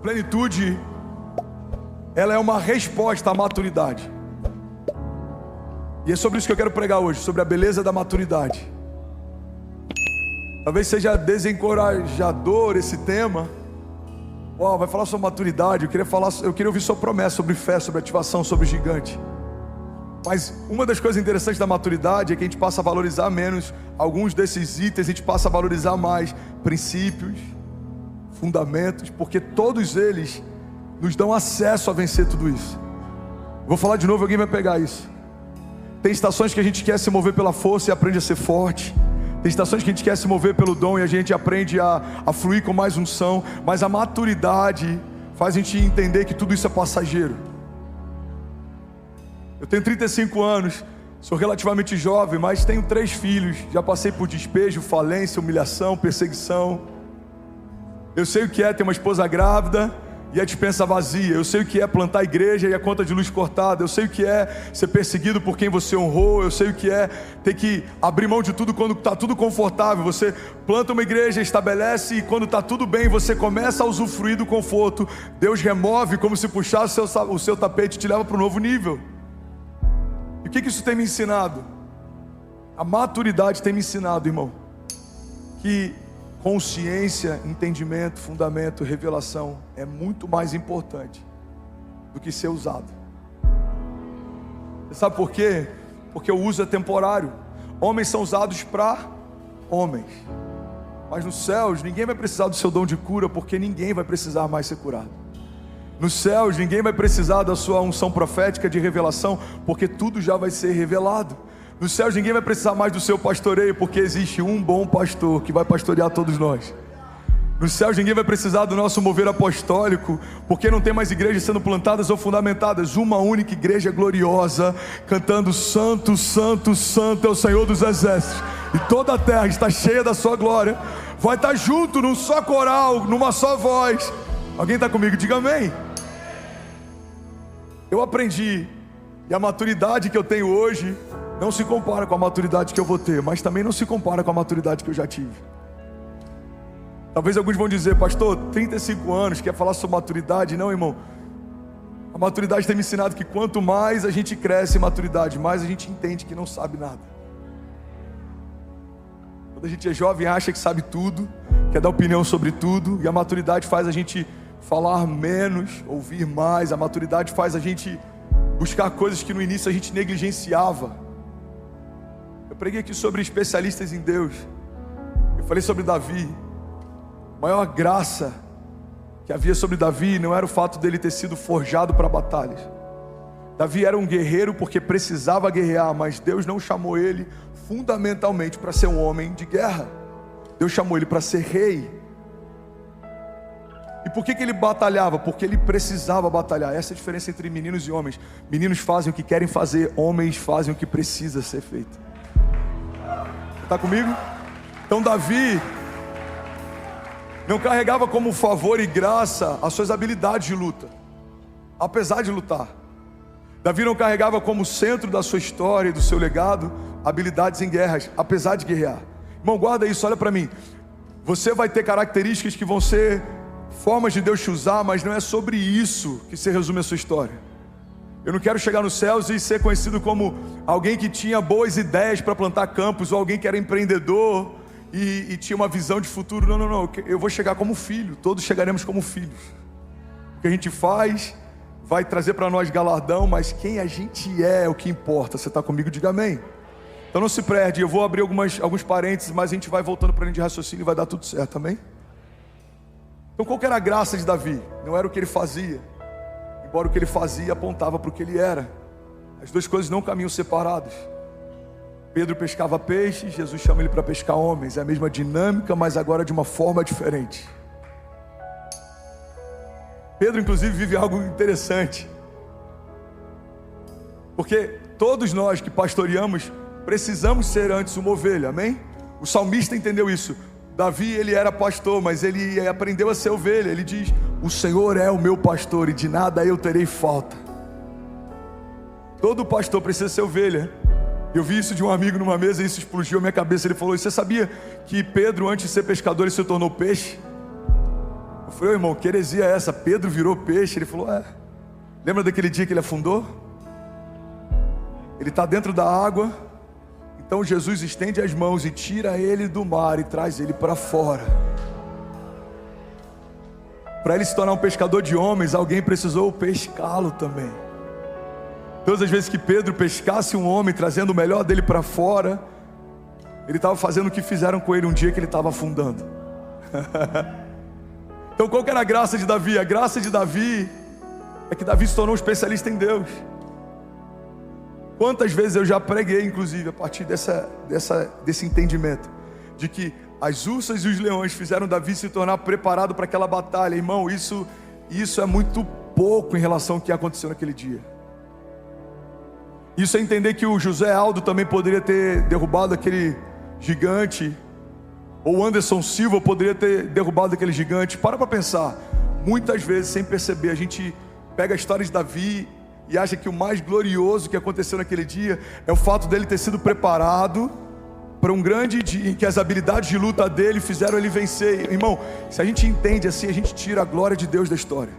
plenitude, ela é uma resposta à maturidade. E é sobre isso que eu quero pregar hoje, sobre a beleza da maturidade. Talvez seja desencorajador esse tema. Vai falar sobre maturidade, eu queria ouvir sua promessa sobre fé, sobre ativação, sobre gigante. Mas uma das coisas interessantes da maturidade é que a gente passa a valorizar menos alguns desses itens, a gente passa a valorizar mais princípios, fundamentos, porque todos eles nos dão acesso a vencer tudo isso. Vou falar de novo, alguém vai pegar isso. Tem estações que a gente quer se mover pela força e aprende a ser forte. Tem estações que a gente quer se mover pelo dom e a gente aprende a fluir com mais unção. Mas a maturidade faz a gente entender que tudo isso é passageiro. Eu tenho 35 anos, sou relativamente jovem, mas tenho 3 filhos. Já passei por despejo, falência, humilhação, perseguição. Eu sei o que é ter uma esposa grávida e a despensa vazia. Eu sei o que é plantar igreja e a conta de luz cortada. Eu sei o que é ser perseguido por quem você honrou. Eu sei o que é ter que abrir mão de tudo quando está tudo confortável. Você planta uma igreja, estabelece, e quando está tudo bem, você começa a usufruir do conforto. Deus remove como se puxasse o seu tapete e te leva para um novo nível. E o que isso tem me ensinado? A maturidade tem me ensinado, irmão, que consciência, entendimento, fundamento, revelação é muito mais importante do que ser usado. Você sabe por quê? Porque o uso é temporário. Homens são usados para homens, mas nos céus ninguém vai precisar do seu dom de cura, porque ninguém vai precisar mais ser curado. Nos céus ninguém vai precisar da sua unção profética de revelação, porque tudo já vai ser revelado. Nos céus ninguém vai precisar mais do seu pastoreio, porque existe um bom pastor que vai pastorear todos nós. Nos céus ninguém vai precisar do nosso mover apostólico, porque não tem mais igrejas sendo plantadas ou fundamentadas. Uma única igreja gloriosa, cantando santo, santo, santo é o Senhor dos exércitos, e toda a terra está cheia da sua glória. Vai estar junto num só coral, numa só voz. Alguém está comigo? Diga amém. Eu aprendi, e a maturidade que eu tenho hoje não se compara com a maturidade que eu vou ter, mas também não se compara com a maturidade que eu já tive. Talvez alguns vão dizer: pastor, 35 anos, quer falar sobre maturidade? Não, irmão. A maturidade tem me ensinado que quanto mais a gente cresce em maturidade, mais a gente entende que não sabe nada. Quando a gente é jovem, acha que sabe tudo, quer dar opinião sobre tudo, e a maturidade faz a gente falar menos, ouvir mais. A maturidade faz a gente buscar coisas que no início a gente negligenciava. Eu preguei aqui sobre especialistas em Deus. Eu falei sobre Davi. A maior graça que havia sobre Davi não era o fato dele ter sido forjado para batalhas. Davi era um guerreiro porque precisava guerrear, mas Deus não chamou ele fundamentalmente para ser um homem de guerra. Deus chamou ele para ser rei. E por que ele batalhava? Porque ele precisava batalhar. Essa é a diferença entre meninos e homens. Meninos fazem o que querem fazer, homens fazem o que precisa ser feito. Está comigo? Então Davi não carregava como favor e graça as suas habilidades de luta, apesar de lutar. Davi não carregava como centro da sua história e do seu legado habilidades em guerras, apesar de guerrear. Irmão, guarda isso, olha para mim. Você vai ter características que vão ser formas de Deus te usar, mas não é sobre isso que se resume a sua história. Eu não quero chegar nos céus e ser conhecido como alguém que tinha boas ideias para plantar campos, ou alguém que era empreendedor e tinha uma visão de futuro. Não, eu vou chegar como filho. Todos chegaremos como filhos. O que a gente faz vai trazer para nós galardão, mas quem a gente é o que importa. Você está comigo? Diga amém. Então não se perde. Eu vou abrir alguns parênteses, mas a gente vai voltando para a linha de raciocínio e vai dar tudo certo, amém? Então qual que era a graça de Davi? Não era o que ele fazia, embora o que ele fazia apontava para o que ele era. As duas coisas não caminham separados. Pedro pescava peixes, Jesus chama ele para pescar homens. É a mesma dinâmica, mas agora de uma forma diferente. Pedro inclusive vive algo interessante, porque todos nós que pastoreamos precisamos ser antes uma ovelha, amém? O salmista entendeu isso. Davi, ele era pastor, mas ele aprendeu a ser ovelha. Ele diz: o Senhor é o meu pastor e de nada eu terei falta. Todo pastor precisa ser ovelha. Eu vi isso de um amigo numa mesa e isso explodiu a minha cabeça. Ele falou: você sabia que Pedro, antes de ser pescador, ele se tornou peixe? Eu falei: irmão, que heresia é essa? Pedro virou peixe. Ele falou: lembra daquele dia que ele afundou? Ele está dentro da água. Então Jesus estende as mãos e tira ele do mar e traz ele para fora. Para ele se tornar um pescador de homens, alguém precisou pescá-lo também. Todas as vezes que Pedro pescasse um homem, trazendo o melhor dele para fora, ele estava fazendo o que fizeram com ele um dia que ele estava afundando. Então qual que era a graça de Davi? A graça de Davi é que Davi se tornou um especialista em Deus. Quantas vezes eu já preguei, inclusive, a partir desse entendimento, de que as ursas e os leões fizeram Davi se tornar preparado para aquela batalha. Irmão, isso é muito pouco em relação ao que aconteceu naquele dia. Isso é entender que o José Aldo também poderia ter derrubado aquele gigante, ou o Anderson Silva poderia ter derrubado aquele gigante. Para pensar. Muitas vezes, sem perceber, a gente pega a história de Davi e acha que o mais glorioso que aconteceu naquele dia é o fato dele ter sido preparado para um grande dia em que as habilidades de luta dele fizeram ele vencer. Irmão, se a gente entende assim, a gente tira a glória de Deus da história.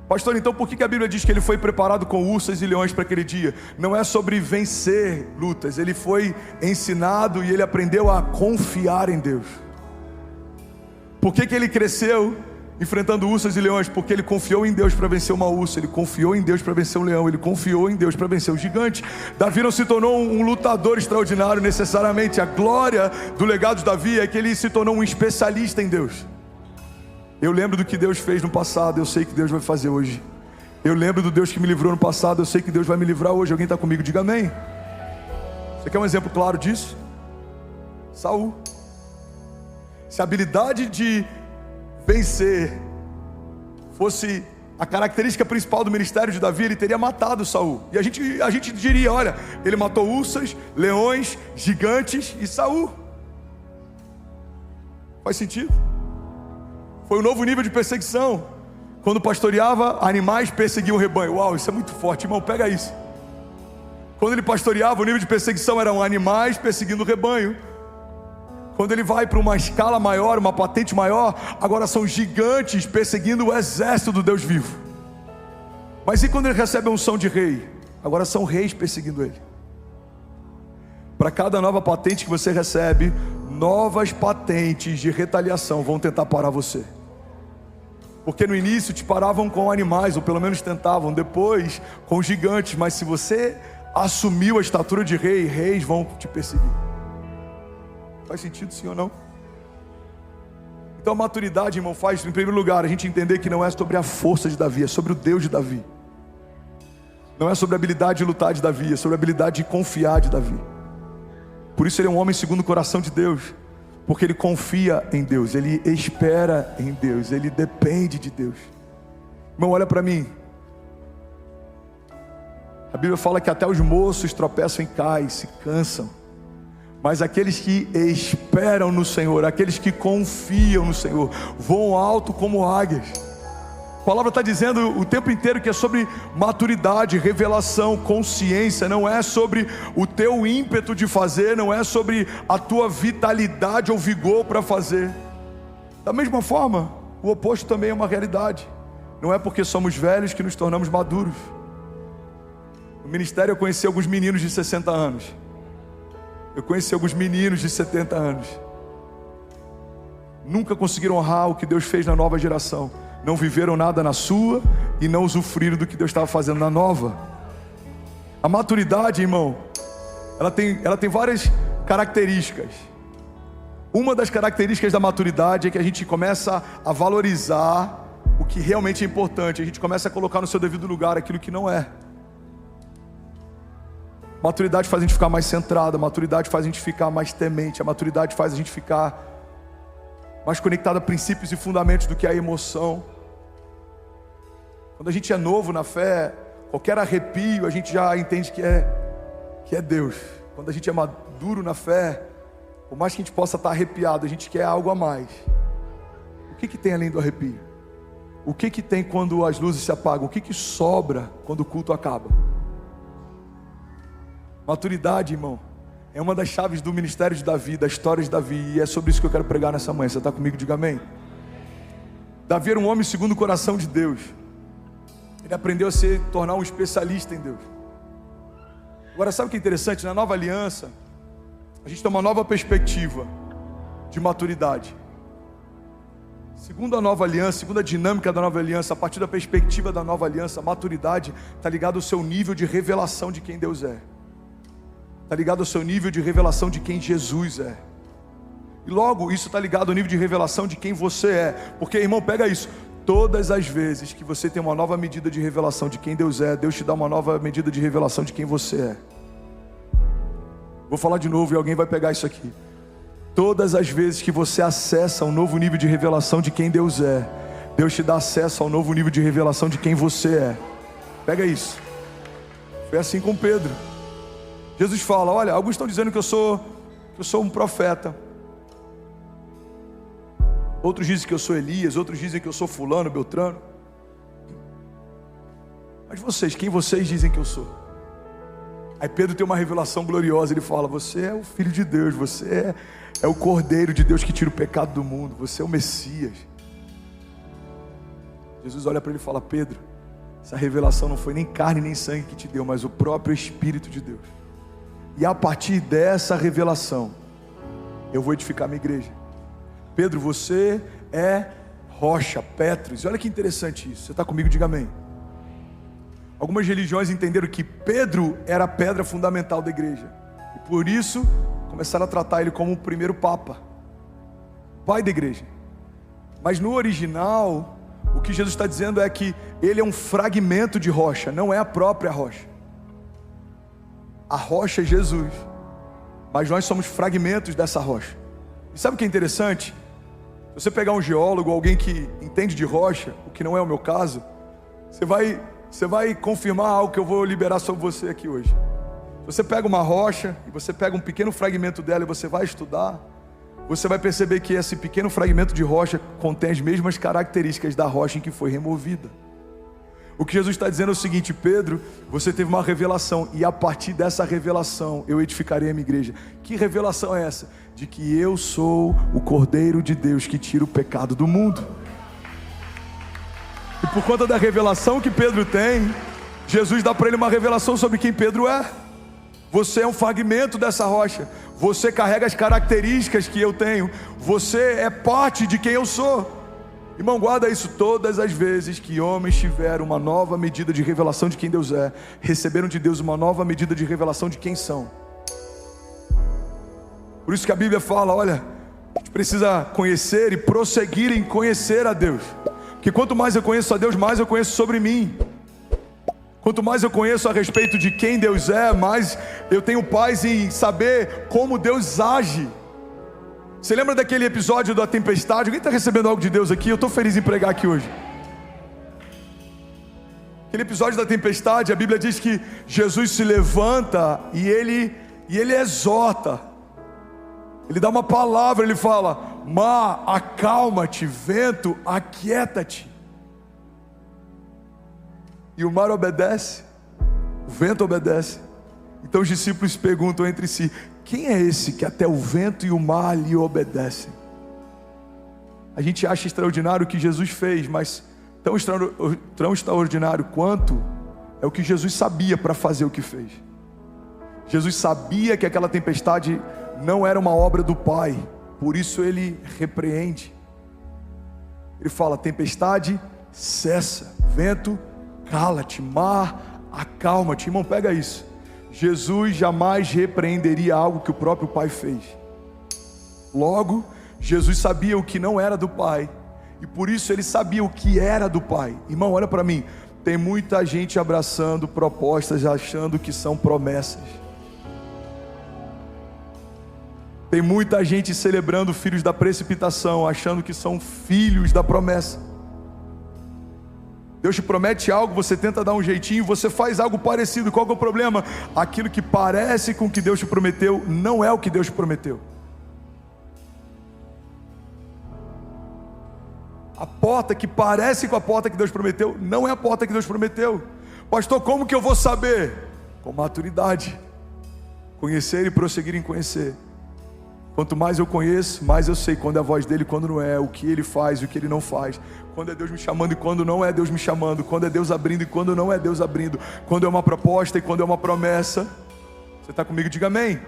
Pastor, então por que a Bíblia diz que ele foi preparado com ursas e leões para aquele dia? Não é sobre vencer lutas, ele foi ensinado e ele aprendeu a confiar em Deus. Por que ele cresceu enfrentando ursas e leões? Porque ele confiou em Deus para vencer uma ursa, ele confiou em Deus para vencer um leão, ele confiou em Deus para vencer o gigante. Davi não se tornou um lutador extraordinário necessariamente. A glória do legado de Davi é que ele se tornou um especialista em Deus. Eu lembro do que Deus fez no passado, eu sei que Deus vai fazer hoje. Eu lembro do Deus que me livrou no passado, eu sei que Deus vai me livrar hoje. Alguém está comigo? Diga amém. Você quer um exemplo claro disso? Saul. Se a habilidade de vencer fosse a característica principal do ministério de Davi, ele teria matado Saul. E a gente diria: olha, ele matou ursas, leões, gigantes e Saul. Faz sentido? Foi um novo nível de perseguição. Quando pastoreava, animais perseguiam o rebanho. Uau, isso é muito forte, irmão, pega isso. Quando ele pastoreava, o nível de perseguição eram animais perseguindo o rebanho. Quando ele vai para uma escala maior, uma patente maior, agora são gigantes perseguindo o exército do Deus vivo. Mas e quando ele recebe a unção de rei? Agora são reis perseguindo ele. Para cada nova patente que você recebe, novas patentes de retaliação vão tentar parar você. Porque no início te paravam com animais, ou pelo menos tentavam, depois com gigantes. Mas se você assumiu a estatura de rei, reis vão te perseguir. Faz sentido sim ou não? Então a maturidade, irmão, faz, em primeiro lugar, a gente entender que não é sobre a força de Davi, é sobre o Deus de Davi. Não é sobre a habilidade de lutar de Davi, é sobre a habilidade de confiar de Davi. Por isso ele é um homem segundo o coração de Deus, porque ele confia em Deus, ele espera em Deus, ele depende de Deus. Irmão, olha para mim. A Bíblia fala que até os moços tropeçam e caem, se cansam. Mas aqueles que esperam no Senhor, aqueles que confiam no Senhor, voam alto como águias. A palavra está dizendo o tempo inteiro que é sobre maturidade, revelação, consciência. Não é sobre o teu ímpeto de fazer, não é sobre a tua vitalidade ou vigor para fazer. Da mesma forma, o oposto também é uma realidade. Não é porque somos velhos que nos tornamos maduros. No ministério eu conheci alguns meninos de 60 anos. Eu conheci alguns meninos de 70 anos. Nunca conseguiram honrar o que Deus fez na nova geração. Não viveram nada na sua e não usufruíram do que Deus estava fazendo na nova. A maturidade, irmão, ela tem várias características. Uma das características da maturidade é que a gente começa a valorizar o que realmente é importante. A gente começa a colocar no seu devido lugar aquilo que não é. Maturidade faz a gente ficar mais centrado, a maturidade faz a gente ficar mais temente, a maturidade faz a gente ficar mais conectado a princípios e fundamentos do que a emoção. Quando a gente é novo na fé, qualquer arrepio a gente já entende que é Deus. Quando a gente é maduro na fé, por mais que a gente possa estar arrepiado, a gente quer algo a mais. O que tem além do arrepio? O que tem quando as luzes se apagam? O que sobra quando o culto acaba? Maturidade, irmão, é uma das chaves do ministério de Davi, da história de Davi, e é sobre isso que eu quero pregar nessa manhã. Você está comigo? Diga amém. Davi era um homem segundo o coração de Deus. Ele aprendeu a se tornar um especialista em Deus. Agora, sabe o que é interessante? Na nova aliança, a gente tem uma nova perspectiva de maturidade. Segundo a nova aliança, segundo a dinâmica da nova aliança, a partir da perspectiva da nova aliança, a maturidade está ligada ao seu nível de revelação de quem Deus é. Está ligado ao seu nível de revelação de quem Jesus é. E logo, isso está ligado ao nível de revelação de quem você é. Porque, irmão, pega isso. Todas as vezes que você tem uma nova medida de revelação de quem Deus é, Deus te dá uma nova medida de revelação de quem você é. Vou falar de novo e alguém vai pegar isso aqui. Todas as vezes que você acessa um novo nível de revelação de quem Deus é, Deus te dá acesso ao novo nível de revelação de quem você é. Pega isso. Foi assim com Pedro. Jesus fala, olha, alguns estão dizendo que eu sou um profeta. Outros dizem que eu sou Elias, outros dizem que eu sou fulano, beltrano. Mas vocês, quem vocês dizem que eu sou? Aí Pedro tem uma revelação gloriosa, ele fala, você é o Filho de Deus, você é o Cordeiro de Deus que tira o pecado do mundo, você é o Messias. Jesus olha para ele e fala, Pedro, essa revelação não foi nem carne nem sangue que te deu, mas o próprio Espírito de Deus. E a partir dessa revelação, eu vou edificar minha igreja. Pedro, você é rocha, Petros. E olha que interessante isso. Você está comigo? Diga amém. Algumas religiões entenderam que Pedro era a pedra fundamental da igreja. E por isso, começaram a tratar ele como o primeiro papa, pai da igreja. Mas no original, o que Jesus está dizendo é que ele é um fragmento de rocha, não é a própria rocha. A rocha é Jesus, mas nós somos fragmentos dessa rocha. E sabe o que é interessante? Se você pegar um geólogo, alguém que entende de rocha, o que não é o meu caso, você vai confirmar algo que eu vou liberar sobre você aqui hoje. Se você pega uma rocha, e você pega um pequeno fragmento dela e você vai estudar, você vai perceber que esse pequeno fragmento de rocha contém as mesmas características da rocha em que foi removida. O que Jesus está dizendo é o seguinte, Pedro, você teve uma revelação, e a partir dessa revelação eu edificarei a minha igreja. Que revelação é essa? De que eu sou o Cordeiro de Deus que tira o pecado do mundo. E por conta da revelação que Pedro tem, Jesus dá para ele uma revelação sobre quem Pedro é. Você é um fragmento dessa rocha, você carrega as características que eu tenho, você é parte de quem eu sou. Irmão, guarda isso. Todas as vezes que homens tiveram uma nova medida de revelação de quem Deus é, receberam de Deus uma nova medida de revelação de quem são. Por isso que a Bíblia fala, olha, a gente precisa conhecer e prosseguir em conhecer a Deus. Porque quanto mais eu conheço a Deus, mais eu conheço sobre mim. Quanto mais eu conheço a respeito de quem Deus é, mais eu tenho paz em saber como Deus age. Você lembra daquele episódio da tempestade? Alguém está recebendo algo de Deus aqui? Eu estou feliz em pregar aqui hoje. Aquele episódio da tempestade, a Bíblia diz que Jesus se levanta e ele exorta. Ele dá uma palavra, ele fala, mar, acalma-te, vento, aquieta-te. E o mar obedece, o vento obedece. Então os discípulos perguntam entre si, quem é esse que até o vento e o mar lhe obedecem? A gente acha extraordinário o que Jesus fez, mas tão extraordinário quanto é o que Jesus sabia para fazer o que fez. Jesus sabia que aquela tempestade não era uma obra do Pai, por isso ele repreende. Ele fala, tempestade, cessa, vento, cala-te, mar, acalma-te. Irmão, pega isso. Jesus jamais repreenderia algo que o próprio Pai fez. Logo, Jesus sabia o que não era do Pai, e por isso ele sabia o que era do Pai. Irmão, olha para mim, tem muita gente abraçando propostas, achando que são promessas. Tem muita gente celebrando filhos da precipitação, achando que são filhos da promessa. Deus te promete algo, você tenta dar um jeitinho, você faz algo parecido. Qual que é o problema? Aquilo que parece com o que Deus te prometeu, não é o que Deus te prometeu. A porta que parece com a porta que Deus prometeu, não é a porta que Deus prometeu. Pastor, como que eu vou saber? Com maturidade, Conhecer e prosseguir em conhecer. Quanto mais eu conheço, mais eu sei quando é a voz dele e quando não é, o que ele faz e o que ele não faz, quando é Deus me chamando e quando não é Deus me chamando, quando é Deus abrindo e quando não é Deus abrindo, quando é uma proposta e quando é uma promessa. Você está comigo? Diga amém.